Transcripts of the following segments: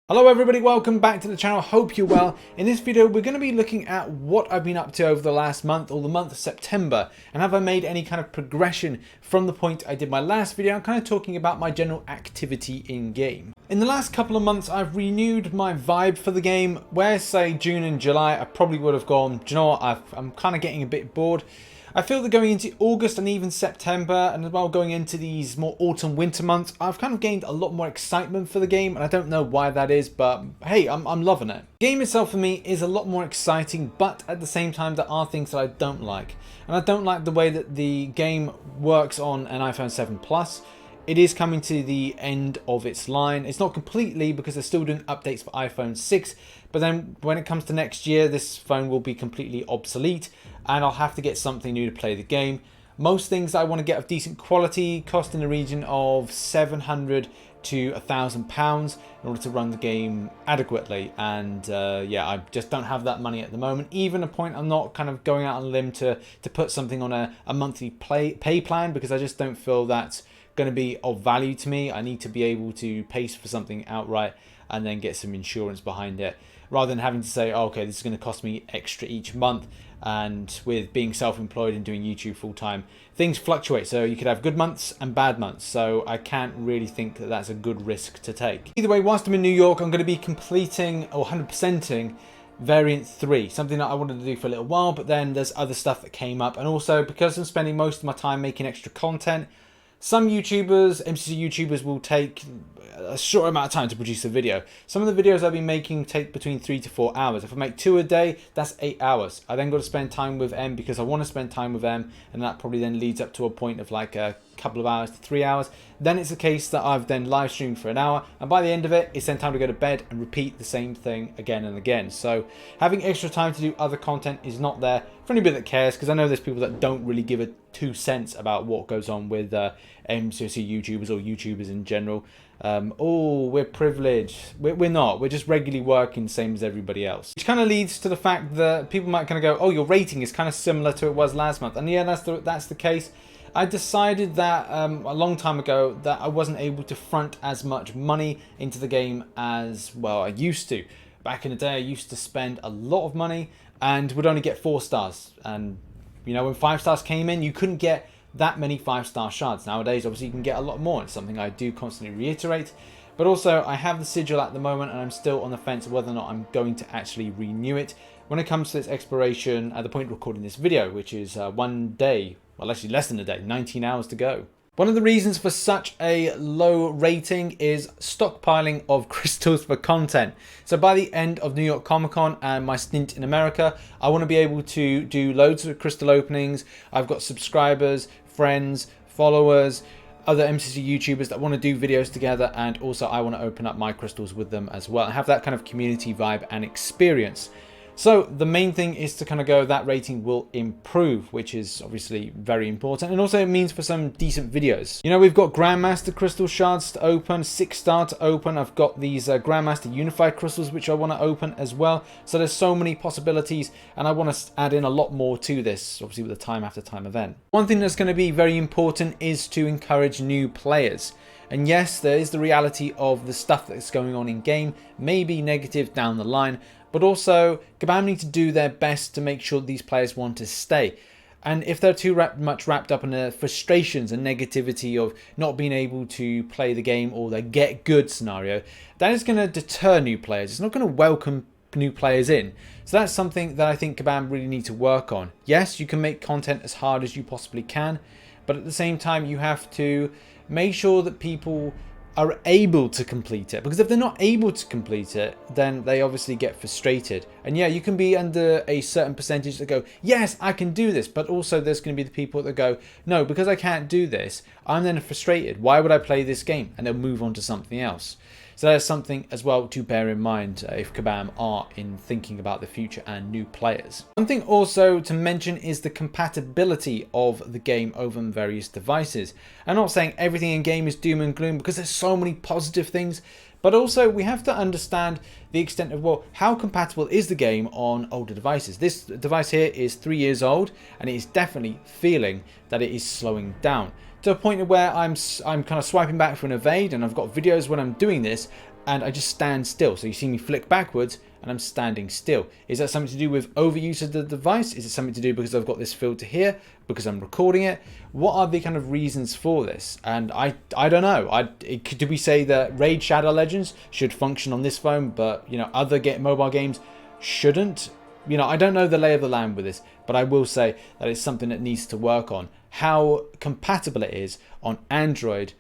Hello everybody, welcome back to the channel. Hope you're well. In this video we're going to be looking at what I've been up to over the last month or the month of September, and have I made any kind of progression from the point I did my last video. I'm kind of talking about my general activity in game. In the last couple of months I've renewed my vibe for the game, where say June and July I probably would have gone, do you know what, I'm kind of getting a bit bored. I feel that going into August and even September, and as well going into these more autumn winter months, I've kind of gained a lot more excitement for the game, and I don't know why that is, but hey, I'm loving it. The game itself for me is a lot more exciting, but at the same time there are things that I don't like. And I don't like the way that the game works on an iPhone 7 Plus. It is coming to the end of its line. It's not completely, because they're still doing updates for iPhone 6, but then when it comes to next year, this phone will be completely obsolete and I'll have to get something new to play the game. Most things I want to get of decent quality cost in the region of £700 to £1,000 in order to run the game adequately, and yeah, I just don't have that money at the moment. Even a point I'm not kind of going out on a limb to put something on a monthly pay plan, because I just don't feel that's going to be of value to me. I need to be able to pay for something outright and then get some insurance behind it, rather than having to say, oh, okay, this is going to cost me extra each month. And with being self-employed and doing YouTube full-time, things fluctuate, so you could have good months and bad months, so I can't really think that that's a good risk to take. Either way, whilst I'm in New York, I'm going to be completing or 100%ing Variant 3, something that I wanted to do for a little while, but then there's other stuff that came up, and also because I'm spending most of my time making extra content, some YouTubers, MCOC YouTubers, will take a short amount of time to produce a video. Some of the videos I've been making take between 3 to 4 hours. If I make 2 a day, that's 8 hours. I then got to spend time with M because I want to spend time with M, and that probably then leads up to a point of like a couple of hours to 3 hours. Then it's a case that I've then live streamed for an hour, and by the end of it, it's then time to go to bed and repeat the same thing again and again. So having extra time to do other content is not there for anybody that cares, because I know there's people that don't really give a 2 cents about what goes on with MCOC YouTubers or YouTubers in general. Oh, we're privileged. We're not. We're just regularly working, same as everybody else. Which kind of leads to the fact that people might kind of go, oh, your rating is kind of similar to it was last month. And yeah, that's the case. I decided that a long time ago that I wasn't able to front as much money into the game as, well, I used to. Back in the day, I used to spend a lot of money and would only get 4 stars. And, you know, when 5 stars came in, you couldn't get that many 5-star shards. Nowadays, obviously, you can get a lot more. It's something I do constantly reiterate. But also, I have the sigil at the moment, and I'm still on the fence whether or not I'm going to actually renew it when it comes to its expiration at the point of recording this video, which is 1 day, well, actually less than a day, 19 hours to go. One of the reasons for such a low rating is stockpiling of crystals for content. So by the end of New York Comic Con and my stint in America, I want to be able to do loads of crystal openings. I've got subscribers, friends, followers, other MCOC YouTubers that want to do videos together, and also I want to open up my crystals with them as well and have that kind of community vibe and experience. So the main thing is to kind of go, that rating will improve, which is obviously very important. And also it means for some decent videos. You know, we've got Grandmaster crystal shards to open, 6-star to open. I've got these Grandmaster unified crystals, which I want to open as well. So there's so many possibilities, and I want to add in a lot more to this, obviously with a time after time event. One thing that's going to be very important is to encourage new players. And yes, there is the reality of the stuff that's going on in game may be negative down the line, but also Kabam need to do their best to make sure these players want to stay. And if they're too much wrapped up in the frustrations and negativity of not being able to play the game or the get good scenario, that is going to deter new players. It's not going to welcome new players in. So that's something that I think Kabam really need to work on. Yes, you can make content as hard as you possibly can, but at the same time you have to make sure that people are able to complete it, because if they're not able to complete it, then they obviously get frustrated. And yeah, you can be under a certain percentage that go, yes, I can do this, but also there's going to be the people that go, no, because I can't do this, I'm then frustrated. Why would I play this game? And they'll move on to something else. So that's something as well to bear in mind if Kabam are in thinking about the future and new players. One thing also to mention is the compatibility of the game over various devices. I'm not saying everything in game is doom and gloom, because there's so many positive things, but also we have to understand the extent of, well, how compatible is the game on older devices. This device here is 3 years old, and it is definitely feeling that it is slowing down, to a point where I'm kind of swiping back for an evade, and I've got videos when I'm doing this, and I just stand still. So you see me flick backwards and I'm standing still. Is that something to do with overuse of the device? Is it something to do because I've got this filter here, because I'm recording it? What are the kind of reasons for this? And I don't know. Do we say that Raid Shadow Legends should function on this phone, but other mobile games shouldn't? I don't know the lay of the land with this, but I will say that it's something that needs to work on. How compatible it is on Android,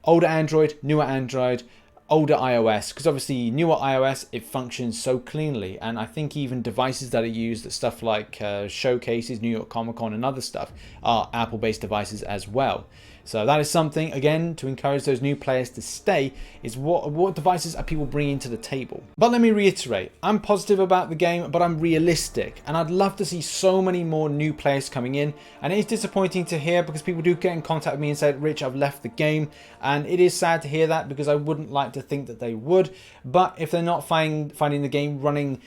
older Android, newer Android, older iOS, because obviously newer iOS, it functions so cleanly, and I think even devices that are used at stuff like showcases, New York Comic Con and other stuff are Apple-based devices as well. So that is something, again, to encourage those new players to stay, is what devices are people bringing to the table. But let me reiterate, I'm positive about the game, but I'm realistic, and I'd love to see so many more new players coming in, and it is disappointing to hear because people do get in contact with me and say, Rich, I've left the game, and it is sad to hear that because I wouldn't like to think that they would, but if they're not finding the game running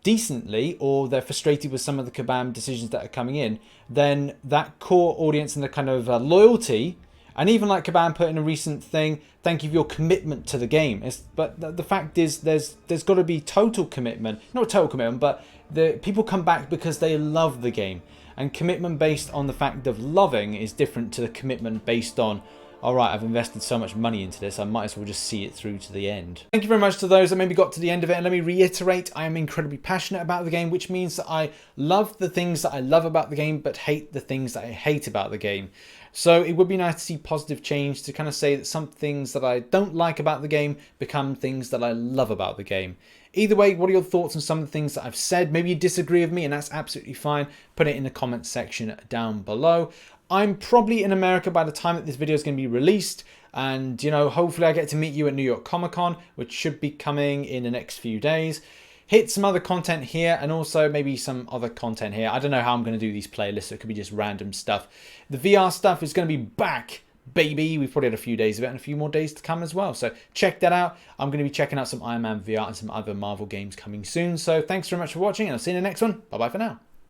decently, or they're frustrated with some of the Kabam decisions that are coming in, then that core audience and the kind of loyalty, and even like Kabam put in a recent thing, thank you for your commitment to the game. But the fact is, there's got to be total commitment, not total commitment, but the people come back because they love the game, and commitment based on the fact of loving is different to the commitment based on, all right, I've invested so much money into this, I might as well just see it through to the end. Thank you very much to those that maybe got to the end of it. And let me reiterate, I am incredibly passionate about the game, which means that I love the things that I love about the game, but hate the things that I hate about the game. So it would be nice to see positive change, to kind of say that some things that I don't like about the game become things that I love about the game. Either way, what are your thoughts on some of the things that I've said? Maybe you disagree with me, and that's absolutely fine. Put it in the comments section down below. I'm probably in America by the time that this video is going to be released, and hopefully I get to meet you at New York Comic Con, which should be coming in the next few days. Hit some other content here, and also maybe some other content here. I don't know how I'm going to do these playlists. It could be just random stuff. The VR stuff is going to be back, baby. We've probably had a few days of it and a few more days to come as well. So check that out. I'm going to be checking out some Iron Man VR and some other Marvel games coming soon. So thanks very much for watching, and I'll see you in the next one. Bye bye for now.